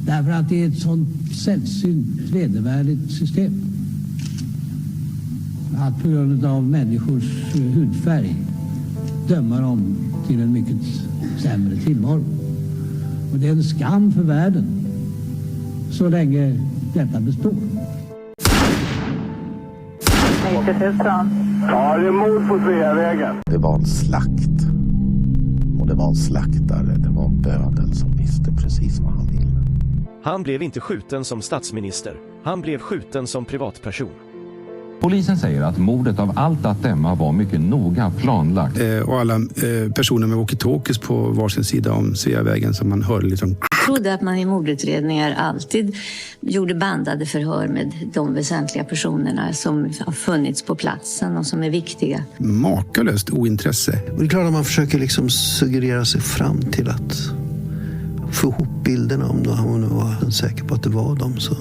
Därför att det är ett sånt sällsynt vedervärdigt system. Att på grund av människors hudfärg döma dem till en mycket sämre tillvaro. Och det är en skam för världen så länge detta består. 90 000. Ja, det är mord på Sveavägen. Det var en slakt. Och det var en slaktare. Det var en bödel som visste precis vad han ville. Han blev inte skjuten som statsminister. Han blev skjuten som privatperson. Polisen säger att mordet av allt att döma var mycket noga planlagt. Och alla personer med walkie-talkies på varsin sida om Sveavägen som man hörde liksom. Jag trodde att man i mordutredningar alltid gjorde bandade förhör med de väsentliga personerna som har funnits på platsen och som är viktiga. Makalöst ointresse. Och det är klart att man försöker liksom suggerera sig fram till att få ihop bilderna om man var säker på att det var dem, så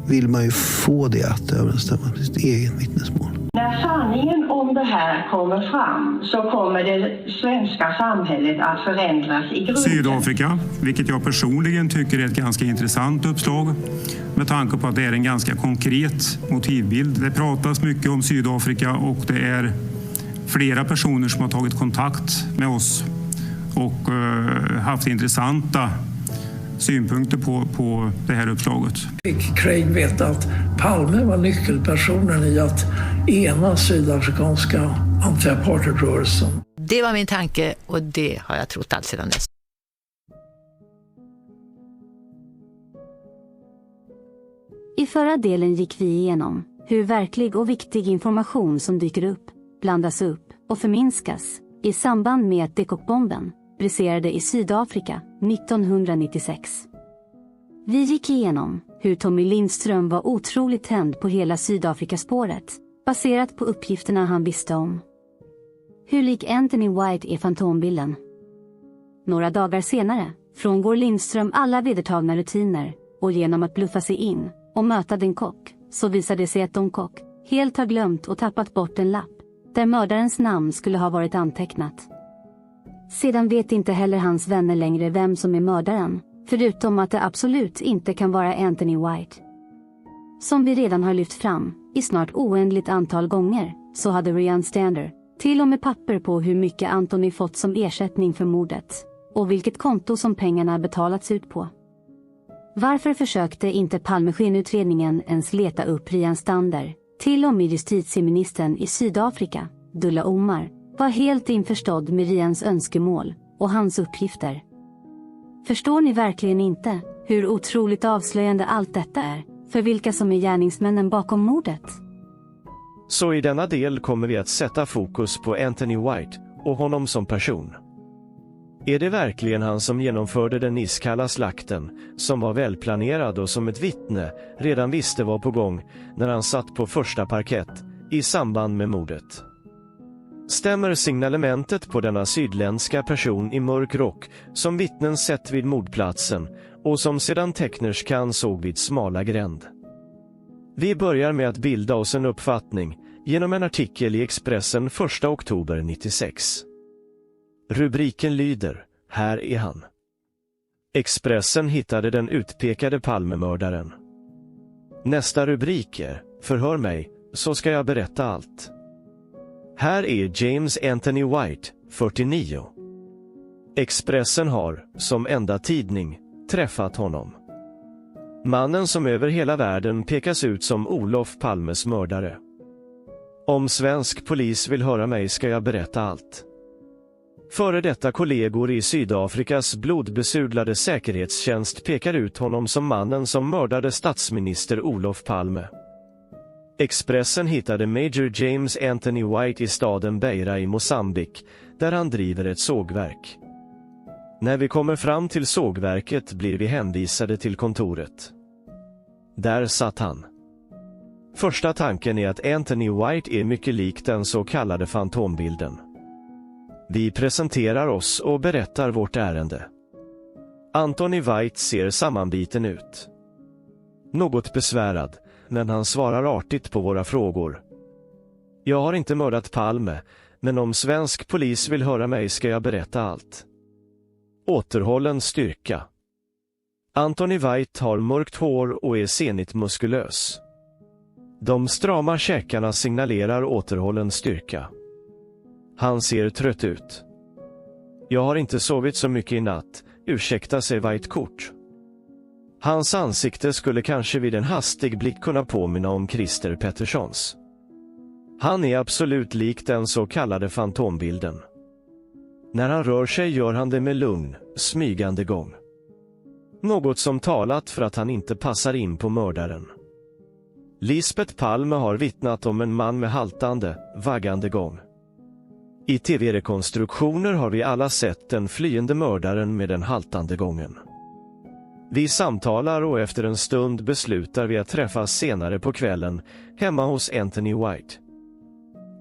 vill man ju få det att överensstämma med sitt eget vittnesmål. När sanningen om det här kommer fram så kommer det svenska samhället att förändras i grunden. Sydafrika, vilket jag personligen tycker är ett ganska intressant uppslag med tanke på att det är en ganska konkret motivbild. Det pratas mycket om Sydafrika och det är flera personer som har tagit kontakt med oss och haft intressanta synpunkter på det här uppslaget. Fick Craig veta att Palme var nyckelpersonen i att ena sydafrikanska anti-apartheidrörelsen. Det var min tanke och det har jag trott allt sedan dess. I förra delen gick vi igenom hur verklig och viktig information som dyker upp, blandas upp och förminskas i samband med att Dekokbomben briserade i Sydafrika 1996. Vi gick igenom hur Tommy Lindström var otroligt tänd på hela Sydafrikaspåret, baserat på uppgifterna han visste om. Hur lik Anthony White är fantombilden. Några dagar senare frångår Lindström alla vedertagna rutiner och genom att bluffa sig in och möta den kock så visar det sig att Don Kock helt har glömt och tappat bort en lapp där mördarens namn skulle ha varit antecknat. Sedan vet inte heller hans vänner längre vem som är mördaren, förutom att det absolut inte kan vara Anthony White. Som vi redan har lyft fram, i snart oändligt antal gånger, så hade Ryan Stander till och med papper på hur mycket Anthony fått som ersättning för mordet, och vilket konto som pengarna betalats ut på. Varför försökte inte Palmeskinutredningen ens leta upp Ryan Stander? Till och med justitieministern i Sydafrika, Dullah Omar, var helt införstådd med Ryans önskemål och hans uppgifter. Förstår ni verkligen inte hur otroligt avslöjande allt detta är för vilka som är gärningsmännen bakom mordet? Så i denna del kommer vi att sätta fokus på Anthony White och honom som person. Är det verkligen han som genomförde den iskalla slakten, som var välplanerad och som ett vittne redan visste var på gång när han satt på första parkett i samband med mordet? Stämmer signalementet på denna sydländska person i mörk rock som vittnen sett vid mordplatsen och som sedan tecknerskan såg vid smala gränd? Vi börjar med att bilda oss en uppfattning genom en artikel i Expressen 1 oktober 96. Rubriken lyder: Här är han. Expressen hittade den utpekade Palmemördaren. Nästa rubrik är: Förhör mig, så ska jag berätta allt. Här är James Anthony White, 49. Expressen har, som enda tidning, träffat honom. Mannen som över hela världen pekas ut som Olof Palmes mördare. Om svensk polis vill höra mig ska jag berätta allt. Före detta kollegor i Sydafrikas blodbesudlade säkerhetstjänst pekar ut honom som mannen som mördade statsminister Olof Palme. Expressen hittade Major James Anthony White i staden Beira i Mosambik, där han driver ett sågverk. När vi kommer fram till sågverket blir vi hänvisade till kontoret. Där satt han. Första tanken är att Anthony White är mycket lik den så kallade fantombilden. Vi presenterar oss och berättar vårt ärende. Anthony White ser sammanbiten ut. Något besvärad, men han svarar artigt på våra frågor. Jag har inte mördat Palme, men om svensk polis vill höra mig ska jag berätta allt. Återhållen styrka. Anthony White har mörkt hår och är senigt muskulös. De strama käkarna signalerar återhållen styrka. Han ser trött ut. Jag har inte sovit så mycket i natt, ursäkta sig White kort. Hans ansikte skulle kanske vid en hastig blick kunna påminna om Christer Petterssons. Han är absolut lik den så kallade fantombilden. När han rör sig gör han det med lugn, smygande gång. Något som talat för att han inte passar in på mördaren. Lisbeth Palme har vittnat om en man med haltande, vaggande gång. I tv-rekonstruktioner har vi alla sett den flyende mördaren med den haltande gången. Vi samtalar och efter en stund beslutar vi att träffas senare på kvällen hemma hos Anthony White.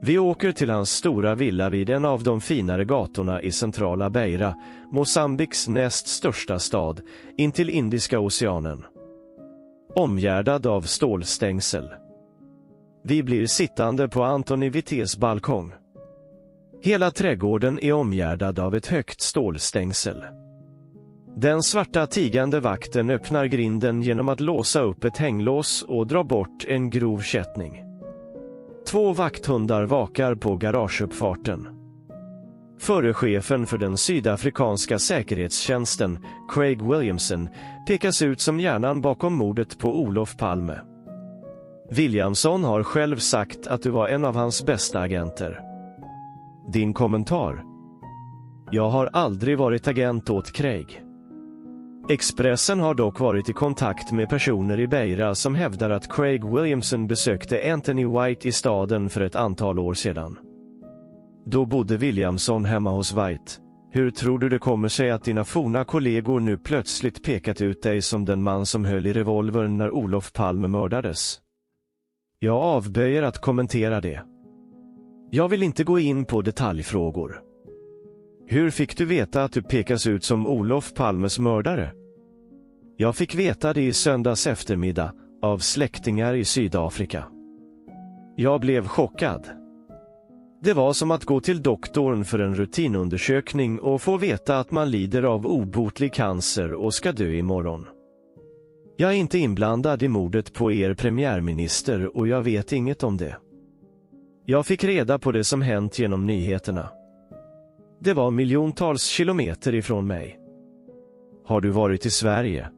Vi åker till hans stora villa vid en av de finare gatorna i centrala Beira, Mosambiks näst största stad, intill Indiska oceanen. Omgärdad av stålstängsel. Vi blir sittande på Anthony Whites balkong. Hela trädgården är omgärdad av ett högt stålstängsel. Den svarta tigande vakten öppnar grinden genom att låsa upp ett hänglås och dra bort en grov kättning. 2 vakthundar vakar på garageuppfarten. Förre chefen för den sydafrikanska säkerhetstjänsten, Craig Williamson, pekas ut som hjärnan bakom mordet på Olof Palme. Williamson har själv sagt att du var en av hans bästa agenter. Din kommentar? Jag har aldrig varit agent åt Craig. Expressen har dock varit i kontakt med personer i Beira som hävdar att Craig Williamson besökte Anthony White i staden för ett antal år sedan. Då bodde Williamson hemma hos White. Hur tror du det kommer sig att dina forna kollegor nu plötsligt pekat ut dig som den man som höll i revolvern när Olof Palme mördades? Jag avböjer att kommentera det. Jag vill inte gå in på detaljfrågor. Hur fick du veta att du pekas ut som Olof Palmes mördare? Jag fick veta det i söndags eftermiddag, av släktingar i Sydafrika. Jag blev chockad. Det var som att gå till doktorn för en rutinundersökning och få veta att man lider av obotlig cancer och ska dö imorgon. Jag är inte inblandad i mordet på er premiärminister och jag vet inget om det. Jag fick reda på det som hänt genom nyheterna. Det var miljontals kilometer ifrån mig. Har du varit i Sverige?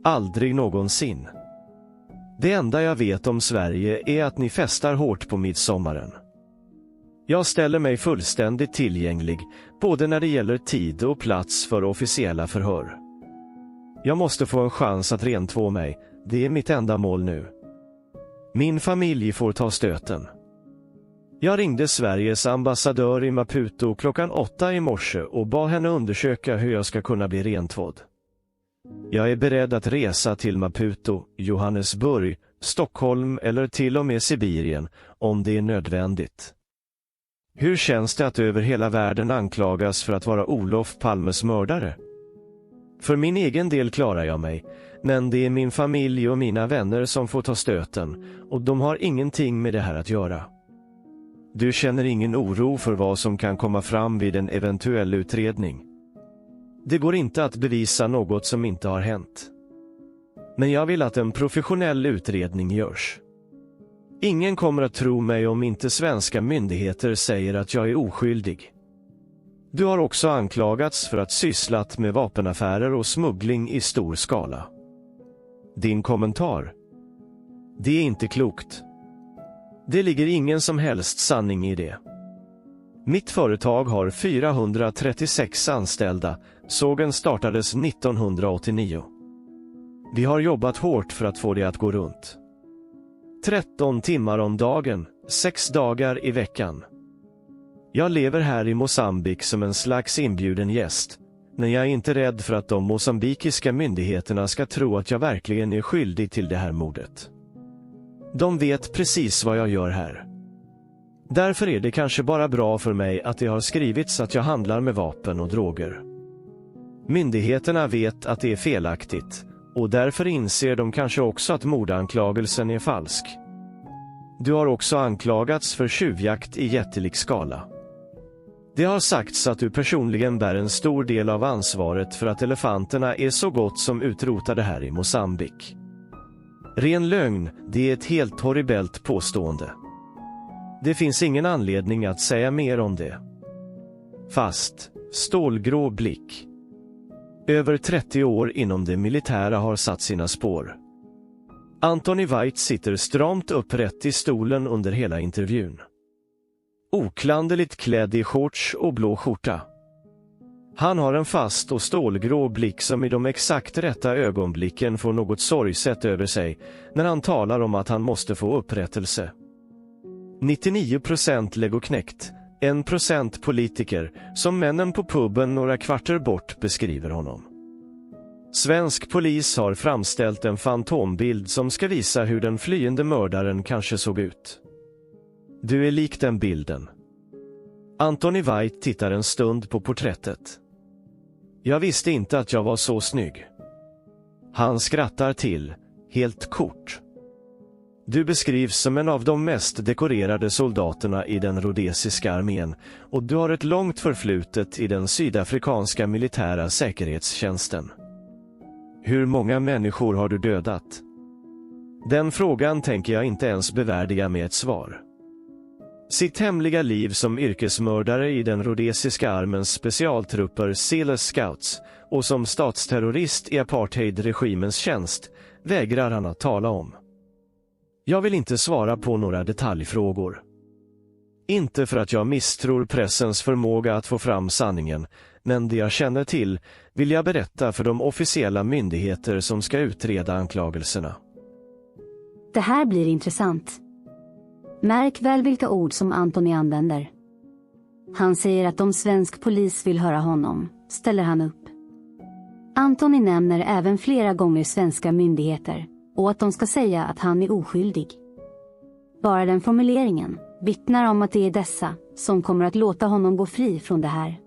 Aldrig någonsin. Det enda jag vet om Sverige är att ni festar hårt på midsommaren. Jag ställer mig fullständigt tillgänglig, både när det gäller tid och plats för officiella förhör. Jag måste få en chans att rentvå mig, det är mitt enda mål nu. Min familj får ta stöten. Jag ringde Sveriges ambassadör i Maputo klockan 8 i morse och bad henne undersöka hur jag ska kunna bli rentvådd. Jag är beredd att resa till Maputo, Johannesburg, Stockholm eller till och med Sibirien om det är nödvändigt. Hur känns det att över hela världen anklagas för att vara Olof Palmes mördare? För min egen del klarar jag mig, men det är min familj och mina vänner som får ta stöten och de har ingenting med det här att göra. Du känner ingen oro för vad som kan komma fram vid en eventuell utredning. Det går inte att bevisa något som inte har hänt. Men jag vill att en professionell utredning görs. Ingen kommer att tro mig om inte svenska myndigheter säger att jag är oskyldig. Du har också anklagats för att sysslat med vapenaffärer och smuggling i stor skala. Din kommentar? Det är inte klokt. Det ligger ingen som helst sanning i det. Mitt företag har 436 anställda, sågen startades 1989. Vi har jobbat hårt för att få det att gå runt. 13 timmar om dagen, 6 dagar i veckan. Jag lever här i Mosambik som en slags inbjuden gäst, men jag är inte rädd för att de mosambikiska myndigheterna ska tro att jag verkligen är skyldig till det här mordet. De vet precis vad jag gör här. Därför är det kanske bara bra för mig att det har skrivits att jag handlar med vapen och droger. Myndigheterna vet att det är felaktigt, och därför inser de kanske också att mordanklagelsen är falsk. Du har också anklagats för tjuvjakt i jättelik skala. Det har sagts att du personligen bär en stor del av ansvaret för att elefanterna är så gott som utrotade här i Mosambik. Ren lögn, det är ett helt horribelt påstående. Det finns ingen anledning att säga mer om det. Fast, stålgrå blick. Över 30 år inom det militära har satt sina spår. Anthony White sitter stramt upprätt i stolen under hela intervjun. Oklanderligt klädd i shorts och blå skjorta. Han har en fast och stålgrå blick som i de exakt rätta ögonblicken får något sorgset över sig när han talar om att han måste få upprättelse. 99% legoknäckt, 1% politiker, som männen på puben några kvarter bort beskriver honom. Svensk polis har framställt en fantombild som ska visa hur den flyende mördaren kanske såg ut. Du är lik den bilden. Anthony White tittar en stund på porträttet. Jag visste inte att jag var så snygg. Han skrattar till, helt kort. Du beskrivs som en av de mest dekorerade soldaterna i den rhodesiska armén och du har ett långt förflutet i den sydafrikanska militära säkerhetstjänsten. Hur många människor har du dödat? Den frågan tänker jag inte ens bevärdiga med ett svar. Sitt hemliga liv som yrkesmördare i den rhodesiska armens specialtrupper Silas Scouts och som statsterrorist i apartheidregimens tjänst vägrar han att tala om. Jag vill inte svara på några detaljfrågor. Inte för att jag misstror pressens förmåga att få fram sanningen, men det jag känner till vill jag berätta för de officiella myndigheter som ska utreda anklagelserna. Det här blir intressant. Märk väl vilka ord som Anthony använder. Han säger att om svensk polis vill höra honom, ställer han upp. Anthony nämner även flera gånger svenska myndigheter och att de ska säga att han är oskyldig. Bara den formuleringen vittnar om att det är dessa som kommer att låta honom gå fri från det här.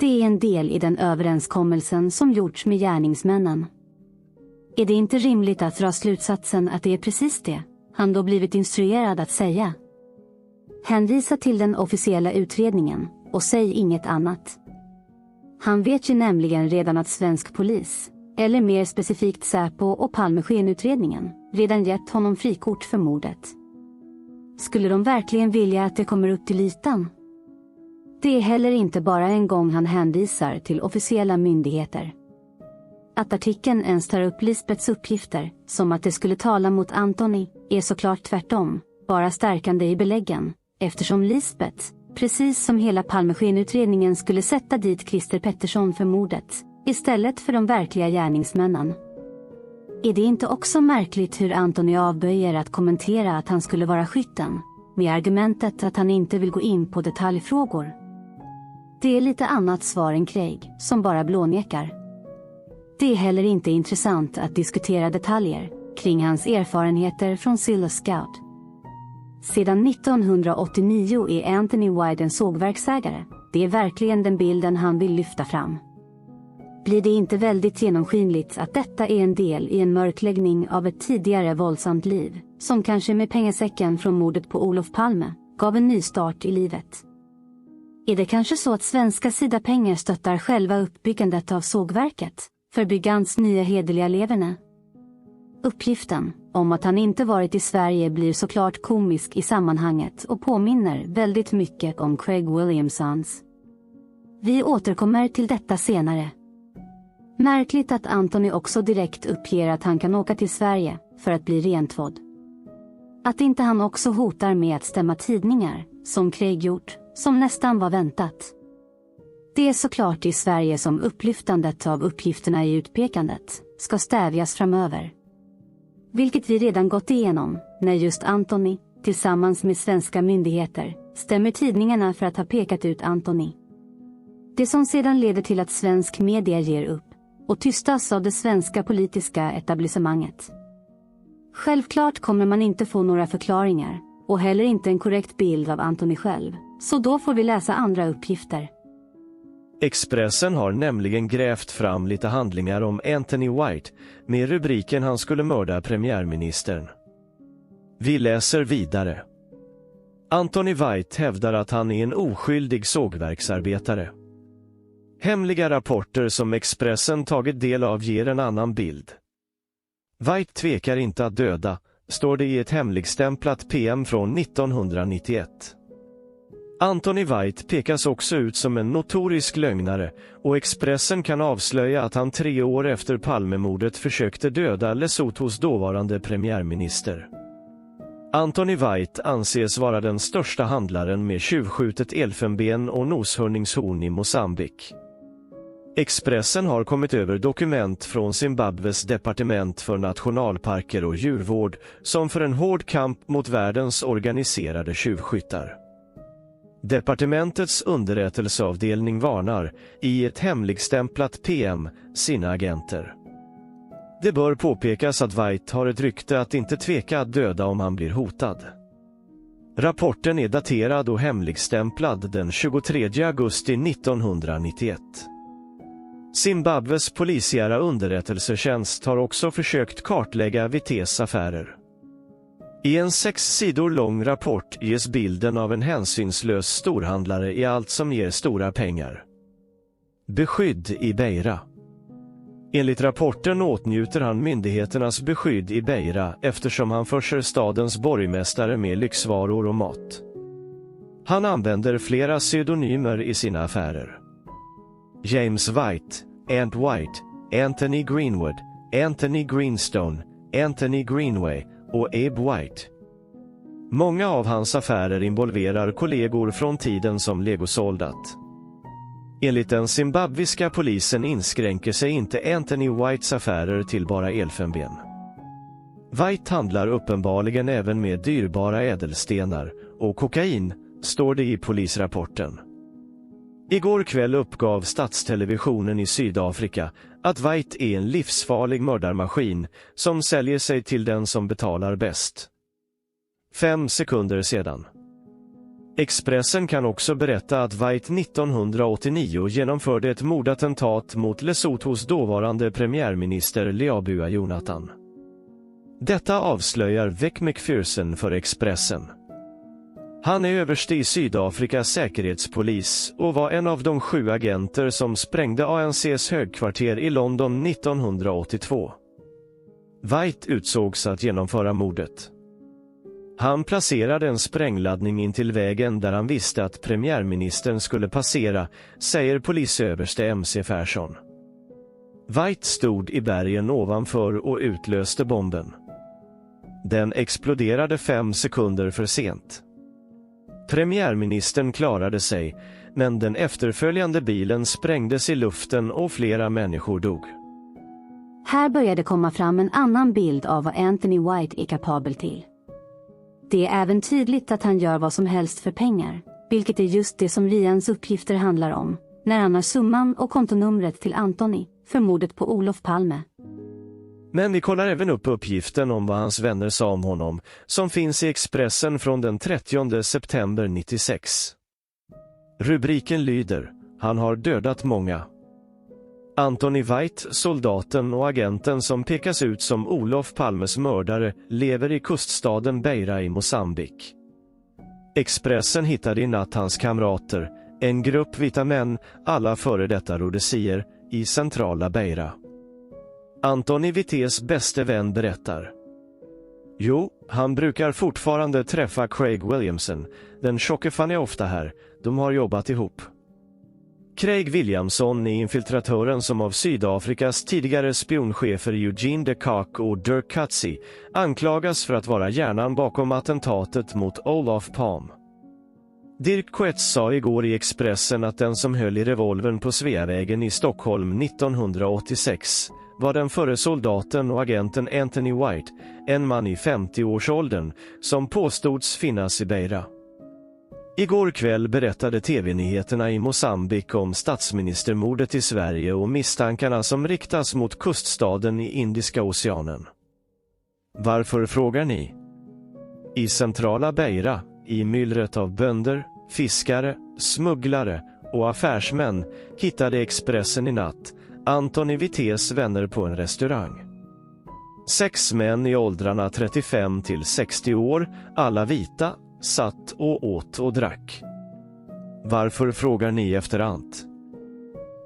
Det är en del i den överenskommelsen som gjorts med gärningsmännen. Är det inte rimligt att dra slutsatsen att det är precis det han då blivit instruerad att säga? Hänvisa till den officiella utredningen och säg inget annat. Han vet ju nämligen redan att svensk polis, eller mer specifikt Säpo och Palmeskenutredningen, redan gett honom frikort för mordet. Skulle de verkligen vilja att det kommer upp till ytan? Det är heller inte bara en gång han hänvisar till officiella myndigheter. Att artikeln ens tar upp Lisbeths uppgifter, som att det skulle tala mot Anthony, är såklart tvärtom, bara stärkande i beläggen, eftersom Lisbeth, precis som hela Palmeskenutredningen, skulle sätta dit Christer Pettersson för mordet, istället för de verkliga gärningsmännen. Är det inte också märkligt hur Anthony avböjer att kommentera att han skulle vara skytten, med argumentet att han inte vill gå in på detaljfrågor? Det är lite annat svar än Craig, som bara blånekar. Det är heller inte intressant att diskutera detaljer kring hans erfarenheter från Silas Scout. Sedan 1989 är Anthony White en sågverksägare. Det är verkligen den bilden han vill lyfta fram. Blir det inte väldigt genomskinligt att detta är en del i en mörkläggning av ett tidigare våldsamt liv, som kanske med pengasäcken från mordet på Olof Palme gav en ny start i livet? Är det kanske så att svenska SIDA-pengar stöttar själva uppbyggandet av sågverket för byggans nya hederliga leverne? Uppgiften om att han inte varit i Sverige blir såklart komisk i sammanhanget och påminner väldigt mycket om Craig Williamsons. Vi återkommer till detta senare. Märkligt att Anthony också direkt uppger att han kan åka till Sverige för att bli rentvådd. Att inte han också hotar med att stämma tidningar, som Craig gjort, som nästan var väntat. Det är såklart i Sverige som upplyftandet av uppgifterna i utpekandet ska stävjas framöver. Vilket vi redan gått igenom när just Anthony, tillsammans med svenska myndigheter, stämmer tidningarna för att ha pekat ut Anthony. Det som sedan leder till att svensk media ger upp och tystas av det svenska politiska etablissemanget. Självklart kommer man inte få några förklaringar och heller inte en korrekt bild av Anthony själv, så då får vi läsa andra uppgifter. Expressen har nämligen grävt fram lite handlingar om Anthony White med rubriken han skulle mörda premiärministern. Vi läser vidare. Anthony White hävdar att han är en oskyldig sågverksarbetare. Hemliga rapporter som Expressen tagit del av ger en annan bild. White tvekar inte att döda, står det i ett hemligstämplat PM från 1991. Anthony White pekas också ut som en notorisk lögnare och Expressen kan avslöja att han 3 år efter Palmemordet försökte döda Lesothos dåvarande premiärminister. Anthony White anses vara den största handlaren med tjuvskjutet elfenben och noshörningshorn i Mosambik. Expressen har kommit över dokument från Zimbabwes departement för nationalparker och djurvård som för en hård kamp mot världens organiserade tjuvskyttar. Departementets underrättelseavdelning varnar i ett hemligstämplat PM sina agenter. Det bör påpekas att White har ett rykte att inte tveka att döda om han blir hotad. Rapporten är daterad och hemligstämplad den 23 augusti 1991. Zimbabwes polisiära underrättelsetjänst har också försökt kartlägga Wittés affärer. I en 6 sidor lång rapport ges bilden av en hänsynslös storhandlare i allt som ger stora pengar. Beskydd i Beira. Enligt rapporten åtnjuter han myndigheternas beskydd i Beira eftersom han förser stadens borgmästare med lyxvaror och mat. Han använder flera pseudonymer i sina affärer. James White, Ant White, Anthony Greenwood, Anthony Greenstone, Anthony Greenway och Abe White. Många av hans affärer involverar kollegor från tiden som legosoldat. Enligt den zimbabwiska polisen inskränker sig inte Anthony Whites affärer till bara elfenben. White handlar uppenbarligen även med dyrbara ädelstenar och kokain, står det i polisrapporten. Igår kväll uppgav statstelevisionen i Sydafrika att White är en livsfarlig mördarmaskin som säljer sig till den som betalar bäst. 5 sekunder sedan. Expressen kan också berätta att White 1989 genomförde ett mordattentat mot Lesothos dåvarande premiärminister Leabua Jonathan. Detta avslöjar Vec McPherson för Expressen. Han är överste i Sydafrikas säkerhetspolis och var en av de 7 agenter som sprängde ANCs högkvarter i London 1982. White utsågs att genomföra mordet. Han placerade en sprängladdning in till vägen där han visste att premiärministern skulle passera, säger polisöverste MC Persson. White stod i bergen ovanför och utlöste bomben. Den exploderade 5 sekunder för sent. Premiärministern klarade sig, men den efterföljande bilen sprängdes i luften och flera människor dog. Här började komma fram en annan bild av vad Anthony White är kapabel till. Det är även tydligt att han gör vad som helst för pengar, vilket är just det som Rians uppgifter handlar om, när han har summan och kontonumret till Anthony för mordet på Olof Palme. Men vi kollar även upp uppgiften om vad hans vänner sa om honom, som finns i Expressen från den 30 september 96. Rubriken lyder: Han har dödat många. Anthony White, soldaten och agenten som pekas ut som Olof Palmes mördare, lever i kuststaden Beira i Mosambik. Expressen hittade i natt hans kamrater, en grupp vita män, alla före detta rhodesier, i centrala Beira. Anthony Wittés bäste vän berättar: Jo, han brukar fortfarande träffa Craig Williamson, den tjocke fan är ofta här, de har jobbat ihop. Craig Williamson är infiltratören som av Sydafrikas tidigare spionchefer Eugene de Kock och Dirk Coetzee anklagas för att vara hjärnan bakom attentatet mot Olof Palme. Dirk Coetzee sa igår i Expressen att den som höll i revolvern på Sveavägen i Stockholm 1986 var den förre soldaten och agenten Anthony White, en man i 50-årsåldern, som påstods finnas i Beira. Igår kväll berättade TV-nyheterna i Mosambik om statsministermordet i Sverige och misstankarna som riktas mot kuststaden i Indiska oceanen. Varför frågar ni? I centrala Beira, i myllret av bönder, fiskare, smugglare och affärsmän, hittade Expressen i natt Anthony Wittés vänner på en restaurang. 6 män i åldrarna 35 till 60 år, alla vita, satt och åt och drack. Varför frågar ni efter Ant?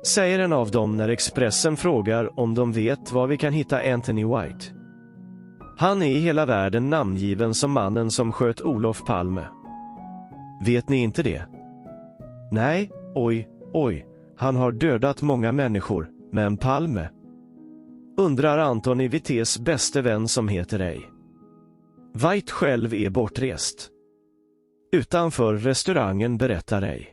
Säger en av dem när Expressen frågar om de vet var vi kan hitta Anthony White. Han är i hela världen namngiven som mannen som sköt Olof Palme. Vet ni inte det? Nej, oj, han har dödat många människor, men Palme? Undrar Antoni Vittés bäste vän som heter Ray. White själv är bortrest. Utanför restaurangen berättar Ray.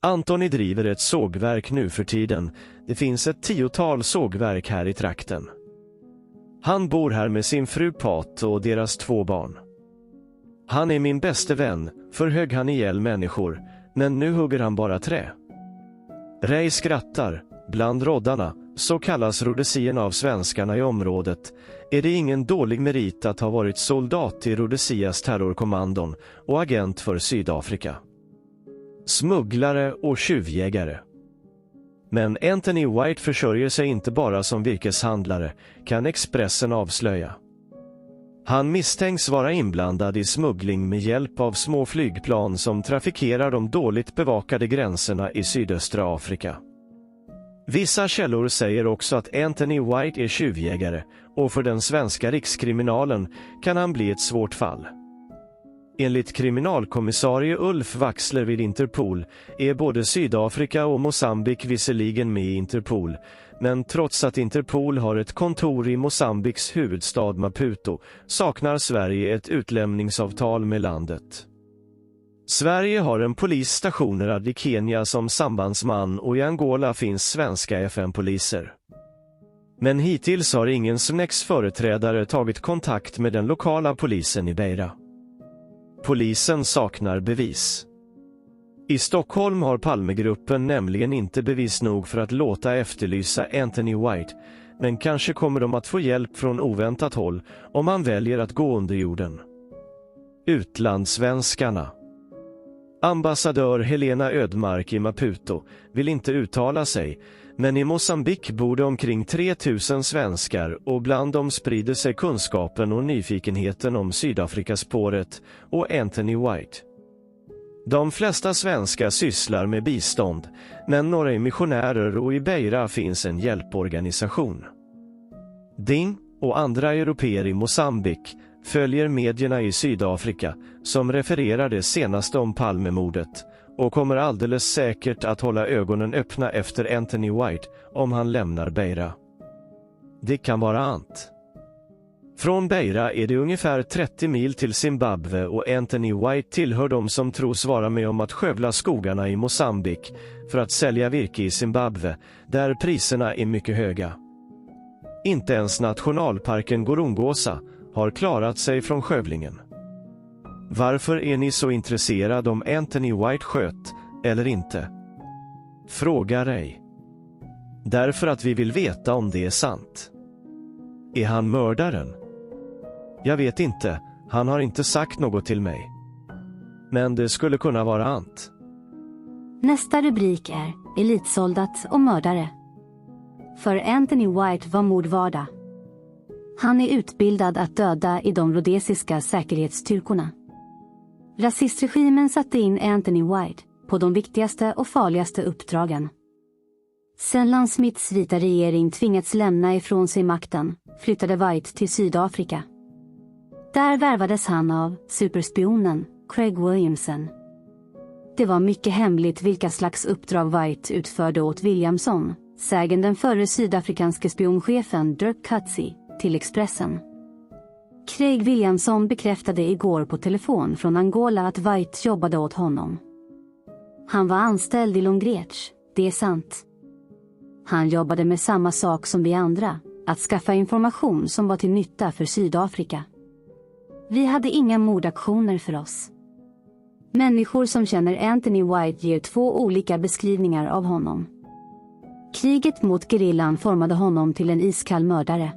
Antoni driver ett sågverk nu för tiden. Det finns ett 10-tal sågverk här i trakten. Han bor här med sin fru Pat och deras 2 barn. Han är min bäste vän, för högg han ihjäl människor, men nu hugger han bara trä. Ray skrattar. Bland roddarna, så kallas rhodesierna av svenskarna i området, är det ingen dålig merit att ha varit soldat i Rhodesias terrorkommandon och agent för Sydafrika. Smugglare och tjuvjägare. Men Anthony White försörjer sig inte bara som virkeshandlare, kan Expressen avslöja. Han misstänks vara inblandad i smuggling med hjälp av små flygplan som trafikerar de dåligt bevakade gränserna i sydöstra Afrika. Vissa källor säger också att Anthony White är tjuvjägare och för den svenska rikskriminalen kan han bli ett svårt fall. Enligt kriminalkommissarie Ulf Vaxler vid Interpol är både Sydafrika och Mosambik visserligen med i Interpol, men trots att Interpol har ett kontor i Mosambiks huvudstad Maputo saknar Sverige ett utlämningsavtal med landet. Sverige har en polis stationerad i Kenya som sambandsman och i Angola finns svenska FN-poliser. Men hittills har ingen SNEX företrädare tagit kontakt med den lokala polisen i Beira. Polisen saknar bevis. I Stockholm har Palmegruppen nämligen inte bevis nog för att låta efterlysa Anthony White, men kanske kommer de att få hjälp från oväntat håll om man väljer att gå under jorden. Utlandssvenskarna. Ambassadör Helena Ödmark i Maputo vill inte uttala sig, men i Mosambik bor det omkring 3000 svenskar och bland dem sprider sig kunskapen och nyfikenheten om Sydafrikaspåret och Anthony White. De flesta svenskar sysslar med bistånd, men några är missionärer och i Beira finns en hjälporganisation. Ding och andra européer i Mosambik följer medierna i Sydafrika som refererar det senaste om Palmemordet och kommer alldeles säkert att hålla ögonen öppna efter Anthony White om han lämnar Beira. Det kan vara Ant. Från Beira är det ungefär 30 mil till Zimbabwe och Anthony White tillhör de som tros vara med om att skövla skogarna i Mosambik för att sälja virke i Zimbabwe, där priserna är mycket höga. Inte ens nationalparken Gorongosa har klarat sig från skövlingen. Varför är ni så intresserade om Anthony White sköt eller inte? Frågar ej. Därför att vi vill veta om det är sant. Är han mördaren? Jag vet inte, han har inte sagt något till mig. Men det skulle kunna vara Ant. Nästa rubrik är elitsoldat och mördare. För Anthony White var mord vardag. Han är utbildad att döda i de rhodesiska säkerhetsstyrkorna. Rasistregimen satte in Anthony White på de viktigaste och farligaste uppdragen. Sedan Lan Smiths vita regering tvingats lämna ifrån sig makten flyttade White till Sydafrika. Där värvades han av superspionen Craig Williamson. Det var mycket hemligt vilka slags uppdrag White utförde åt Williamson, säger den förre sydafrikanske spionchefen Dirk Coetzee till Expressen. Craig Williamson bekräftade igår på telefon från Angola att White jobbade åt honom. Han var anställd i Longreach, det är sant. Han jobbade med samma sak som vi andra, att skaffa information som var till nytta för Sydafrika. Vi hade inga mordaktioner för oss. Människor som känner Anthony White ger 2 olika beskrivningar av honom. Kriget mot gerillan formade honom till en iskall mördare.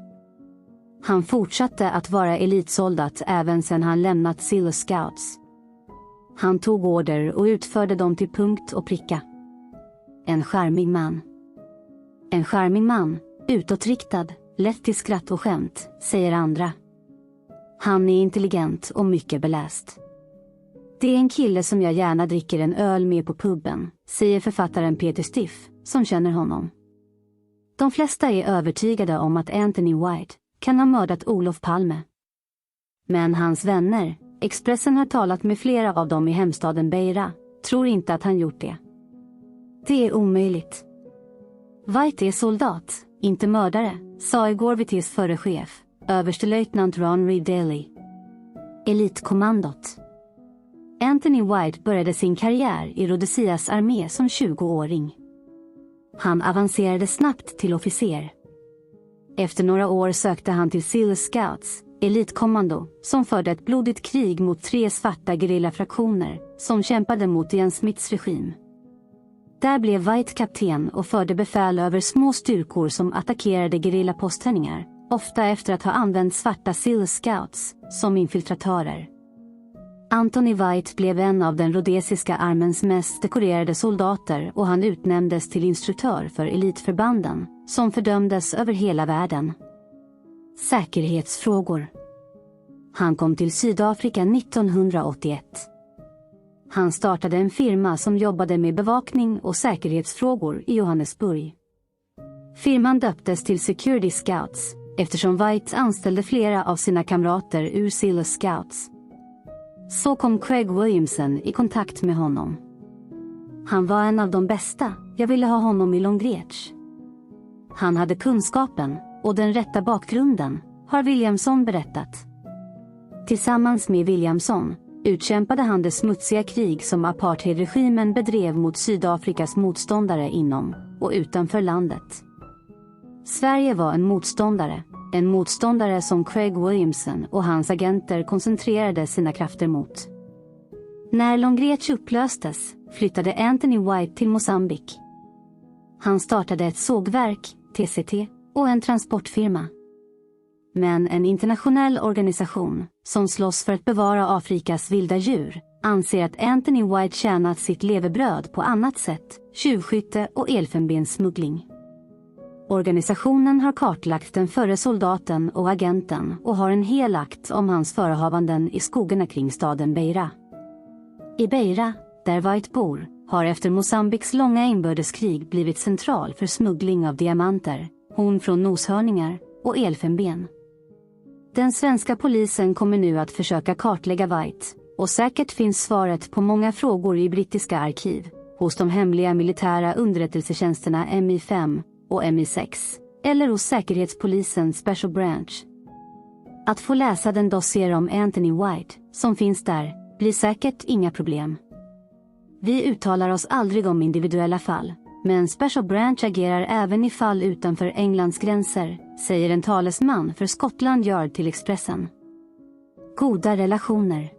Han fortsatte att vara elitsoldat även sedan han lämnat Zulu Scouts. Han tog order och utförde dem till punkt och pricka. En charmig man. En charmig man, utåtriktad, lätt till skratt och skämt, säger andra. Han är intelligent och mycket beläst. Det är en kille som jag gärna dricker en öl med på puben, säger författaren Peter Stiff, som känner honom. De flesta är övertygade om att Anthony White kan ha mördat Olof Palme. Men hans vänner, Expressen har talat med flera av dem i hemstaden Beira, tror inte att han gjort det. Det är omöjligt. White är soldat, inte mördare, sa igår VT:s förre chef, överstelöjtnant Ron Reed Daly. Elitkommandot. Anthony White började sin karriär i Rhodesias armé som 20-åring. Han avancerade snabbt till officer. Efter några år sökte han till Seal Scouts, elitkommando, som förde ett blodigt krig mot 3 svarta gerillafraktioner som kämpade mot Ian Smiths regim. Där blev White kapten och förde befäl över små styrkor som attackerade gerillaposteringar, ofta efter att ha använt svarta Seal Scouts som infiltratörer. Anthony White blev en av den rhodesiska armens mest dekorerade soldater och han utnämndes till instruktör för elitförbanden, som fördömdes över hela världen. Säkerhetsfrågor. Han kom till Sydafrika 1981. Han startade en firma som jobbade med bevakning och säkerhetsfrågor i Johannesburg. Firman döptes till Security Scouts eftersom White anställde flera av sina kamrater ur Seal Scouts. Så kom Craig Williamson i kontakt med honom. Han var en av de bästa, jag ville ha honom i Longreach. Han hade kunskapen och den rätta bakgrunden, har Williamson berättat. Tillsammans med Williamson utkämpade han det smutsiga krig som apartheidregimen bedrev mot Sydafrikas motståndare inom och utanför landet. Sverige var en motståndare som Craig Williamson och hans agenter koncentrerade sina krafter mot. När Longreach upplöstes flyttade Anthony White till Mosambik. Han startade ett sågverk, TCT, och en transportfirma. Men en internationell organisation som slåss för att bevara Afrikas vilda djur anser att Anthony White tjänat sitt levebröd på annat sätt, tjuvskytte och elfenbenssmuggling. Organisationen har kartlagt den förre soldaten och agenten och har en hel akt om hans förehavanden i skogarna kring staden Beira. I Beira, där White bor, har efter Mosambiks långa inbördeskrig blivit central för smuggling av diamanter, horn från noshörningar och elfenben. Den svenska polisen kommer nu att försöka kartlägga White, och säkert finns svaret på många frågor i brittiska arkiv, hos de hemliga militära underrättelsetjänsterna MI5 och MI6, eller hos säkerhetspolisen Special Branch. Att få läsa den dossier om Anthony White, som finns där, blir säkert inga problem. Vi uttalar oss aldrig om individuella fall, men Special Branch agerar även i fall utanför Englands gränser, säger en talesman för Scotland Yard till Expressen. Goda relationer.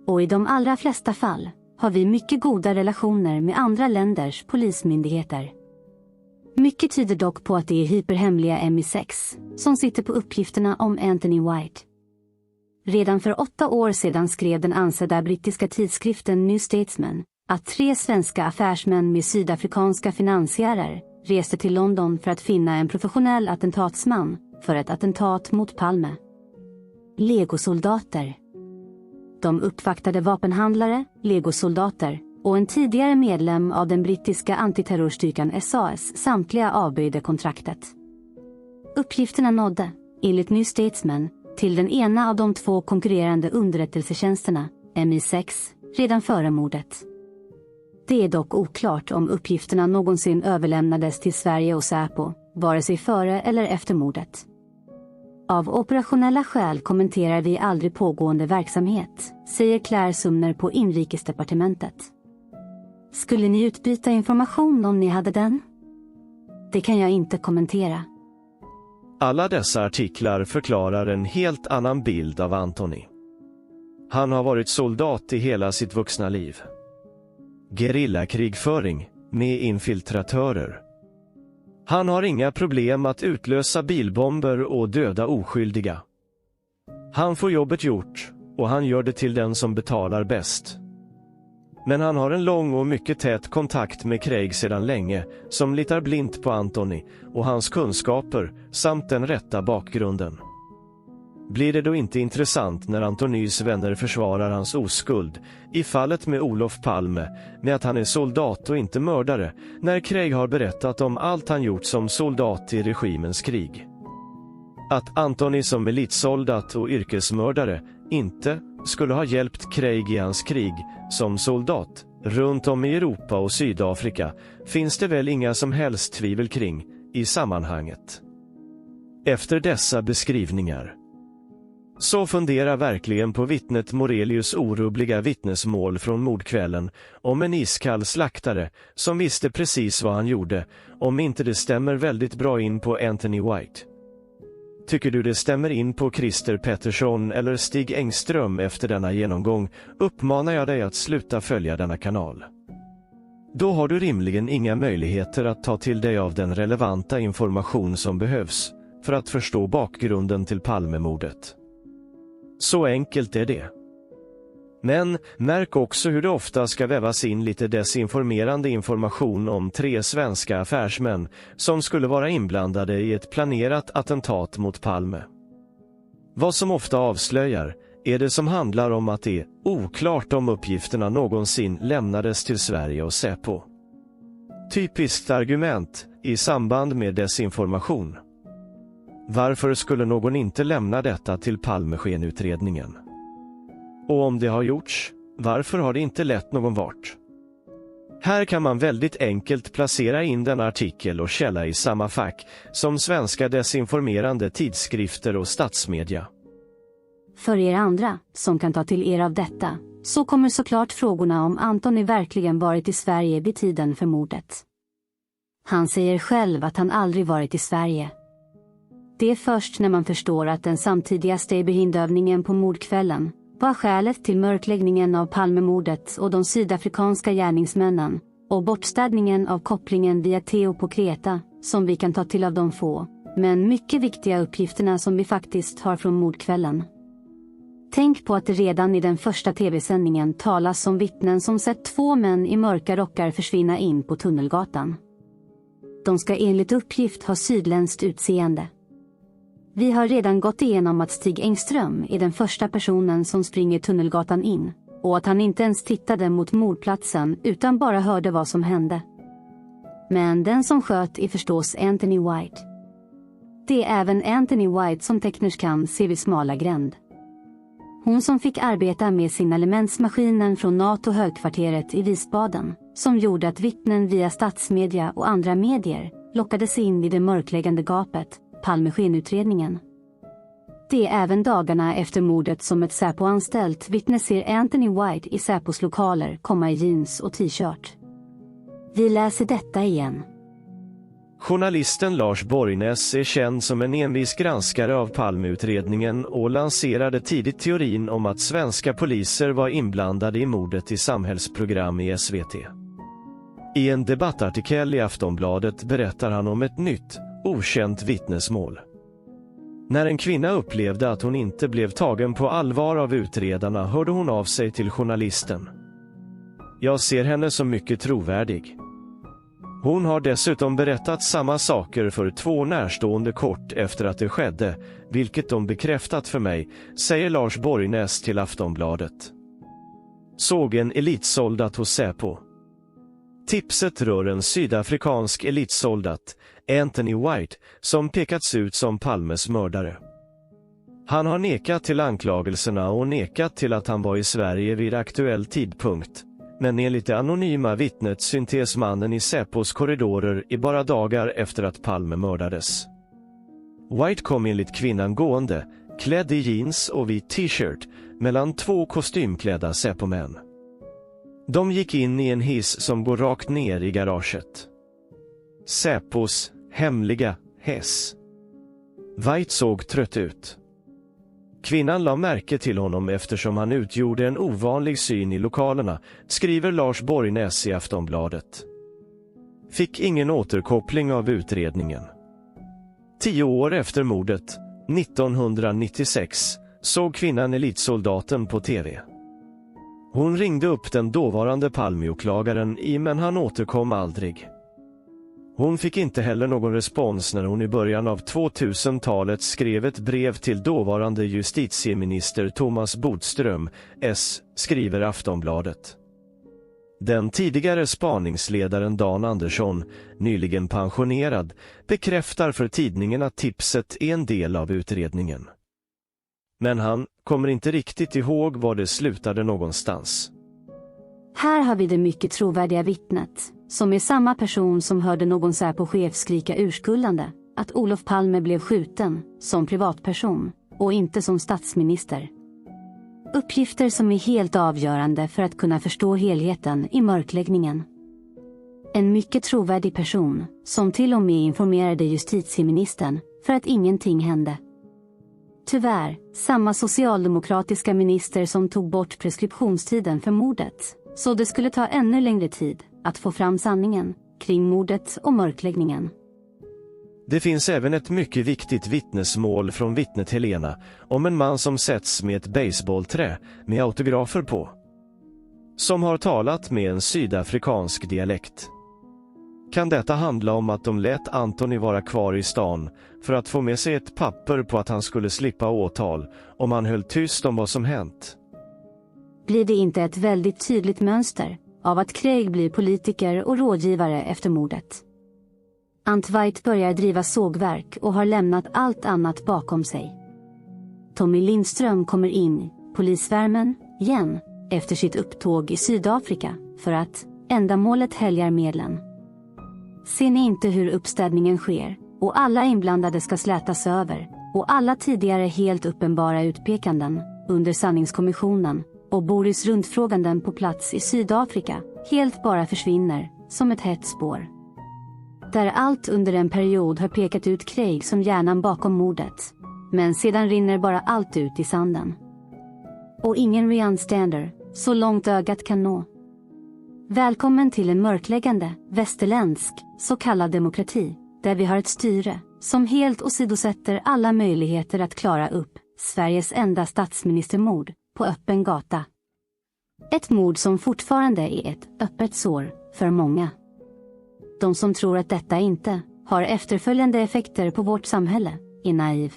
Och i de allra flesta fall har vi mycket goda relationer med andra länders polismyndigheter. Mycket tyder dock på att det är hyperhemliga MI6 som sitter på uppgifterna om Anthony White. Redan för 8 år sedan skrev den ansedda brittiska tidskriften New Statesman att 3 svenska affärsmän med sydafrikanska finansiärer reste till London för att finna en professionell attentatsman för ett attentat mot Palme. Legosoldater. De uppvaktade vapenhandlare, legosoldater och en tidigare medlem av den brittiska antiterrorstyrkan SAS samtliga avböjde kontraktet. Uppgifterna nådde, enligt New Statesman, till den ena av de 2 konkurrerande underrättelsetjänsterna, MI6, redan före mordet. Det är dock oklart om uppgifterna någonsin överlämnades till Sverige och Säpo, vare sig före eller efter mordet. Av operationella skäl kommenterar vi aldrig pågående verksamhet, säger Claire Sumner på Inrikesdepartementet. Skulle ni utbyta information om ni hade den? Det kan jag inte kommentera. Alla dessa artiklar förklarar en helt annan bild av Anthony. Han har varit soldat i hela sitt vuxna liv. Gerillakrigföring med infiltratörer. Han har inga problem att utlösa bilbomber och döda oskyldiga. Han får jobbet gjort och han gör det till den som betalar bäst. Men han har en lång och mycket tät kontakt med Craig sedan länge, som litar blint på Anthony och hans kunskaper samt den rätta bakgrunden. Blir det då inte intressant när Antonys vänner försvarar hans oskuld, i fallet med Olof Palme, med att han är soldat och inte mördare, när Craig har berättat om allt han gjort som soldat i regimens krig? Att Antony som elitsoldat och yrkesmördare inte skulle ha hjälpt Craig i hans krig som soldat runt om i Europa och Sydafrika finns det väl inga som helst tvivel kring i sammanhanget. Efter dessa beskrivningar så funderar verkligen på vittnet Morelius orubbliga vittnesmål från mordkvällen om en iskall slaktare som visste precis vad han gjorde, om inte det stämmer väldigt bra in på Anthony White. Tycker du det stämmer in på Christer Pettersson eller Stig Engström efter denna genomgång, uppmanar jag dig att sluta följa denna kanal. Då har du rimligen inga möjligheter att ta till dig av den relevanta information som behövs för att förstå bakgrunden till Palmemordet. Så enkelt är det. Men märk också hur det ofta ska vävas in lite desinformerande information om 3 svenska affärsmän som skulle vara inblandade i ett planerat attentat mot Palme. Vad som ofta avslöjar är det som handlar om att det är oklart om uppgifterna någonsin lämnades till Sverige och Säpo. Typiskt argument i samband med desinformation. Varför skulle någon inte lämna detta till Palmeskenutredningen? Och om det har gjorts, varför har det inte lett någon vart? Här kan man väldigt enkelt placera in den artikel och källa i samma fack som svenska desinformerande tidskrifter och statsmedia. För er andra, som kan ta till er av detta, så kommer såklart frågorna om Antony verkligen varit i Sverige vid tiden för mordet. Han säger själv att han aldrig varit i Sverige. Det är först när man förstår att den samtidiga Steiberhindövningen på mordkvällen var skälet till mörkläggningen av Palmemordet och de sydafrikanska gärningsmännen och bortstädningen av kopplingen via Theo på Kreta som vi kan ta till av de få, men mycket viktiga uppgifterna som vi faktiskt har från mordkvällen. Tänk på att det redan i den första tv-sändningen talas om vittnen som sett 2 män i mörka rockar försvinna in på Tunnelgatan. De ska enligt uppgift ha sydländskt utseende. Vi har redan gått igenom att Stig Engström är den första personen som springer Tunnelgatan in och att han inte ens tittade mot mordplatsen utan bara hörde vad som hände. Men den som sköt är förstås Anthony White. Det är även Anthony White som tecknerskan ser vid smala gränd. Hon som fick arbeta med signalementsmaskinen från NATO-högkvarteret i Wiesbaden, som gjorde att vittnen via statsmedia och andra medier lockades in i det mörkläggande gapet, Palmeskenutredningen. Det är även dagarna efter mordet som ett Säpo-anställt vittne ser Anthony White i Säpos lokaler komma i jeans och t-shirt. Vi läser detta igen. Journalisten Lars Borgnäs är känd som en envis granskare av Palmeutredningen och lanserade tidigt teorin om att svenska poliser var inblandade i mordet i samhällsprogram i SVT. I en debattartikel i Aftonbladet berättar han om ett nytt, okänt vittnesmål. När en kvinna upplevde att hon inte blev tagen på allvar av utredarna hörde hon av sig till journalisten. Jag ser henne som mycket trovärdig. Hon har dessutom berättat samma saker för 2 närstående kort efter att det skedde, vilket de bekräftat för mig, säger Lars Borgnäs till Aftonbladet. Såg en elitsoldat hos Säpo. Tipset rör en sydafrikansk elitsoldat, Anthony White, som pekats ut som Palmes mördare. Han har nekat till anklagelserna och nekat till att han var i Sverige vid aktuell tidpunkt. Men enligt det anonyma vittnet syntes mannen i Säpos korridorer i bara dagar efter att Palme mördades. White kom enligt kvinnan gående, klädd i jeans och vit t-shirt, mellan 2 kostymklädda Säpomän. De gick in i en hiss som går rakt ner i garaget. Säpos hemliga hiss. White såg trött ut. Kvinnan la märke till honom eftersom han utgjorde en ovanlig syn i lokalerna, skriver Lars Borgnäs i Aftonbladet. Fick ingen återkoppling av utredningen. 10 år efter mordet, 1996, såg kvinnan elitsoldaten på tv. Hon ringde upp den dåvarande Palmeåklagaren men han återkom aldrig. Hon fick inte heller någon respons när hon i början av 2000-talet skrev ett brev till dåvarande justitieminister Thomas Bodström, S, skriver Aftonbladet. Den tidigare spaningsledaren Dan Andersson, nyligen pensionerad, bekräftar för tidningen att tipset är en del av utredningen. Men han kommer inte riktigt ihåg var det slutade någonstans. Här har vi det mycket trovärdiga vittnet, som är samma person som hörde någon Säpo-chef skrika urskullande att Olof Palme blev skjuten som privatperson och inte som statsminister. Uppgifter som är helt avgörande för att kunna förstå helheten i mörkläggningen. En mycket trovärdig person som till och med informerade justitieministern för att ingenting hände. Tyvärr, samma socialdemokratiska minister som tog bort preskriptionstiden för mordet, så det skulle ta ännu längre tid att få fram sanningen kring mordet och mörkläggningen. Det finns även ett mycket viktigt vittnesmål från vittnet Helena om en man som sätts med ett baseballträ med autografer på. Som har talat med en sydafrikansk dialekt. Kan detta handla om att de lät Antoni vara kvar i stan för att få med sig ett papper på att han skulle slippa åtal om han höll tyst om vad som hänt? Blir det inte ett väldigt tydligt mönster av att Craig blir politiker och rådgivare efter mordet? Ant White börjar driva sågverk och har lämnat allt annat bakom sig. Tommy Lindström kommer in i polisvärmen igen efter sitt upptåg i Sydafrika för att ändamålet helgar medlen. Ser ni inte hur uppstädningen sker och alla inblandade ska slätas över och alla tidigare helt uppenbara utpekanden under sanningskommissionen och Boris rundfråganden på plats i Sydafrika helt bara försvinner som ett hett spår? Där allt under en period har pekat ut Craig som hjärnan bakom mordet. Men sedan rinner bara allt ut i sanden. Och ingen reanstander, så långt ögat kan nå. Välkommen till en mörkläggande, västerländsk, så kallad demokrati, där vi har ett styre som helt åsidosätter alla möjligheter att klara upp Sveriges enda statsministermord på öppen gata. Ett mord som fortfarande är ett öppet sår för många. De som tror att detta inte har efterföljande effekter på vårt samhälle är naiv.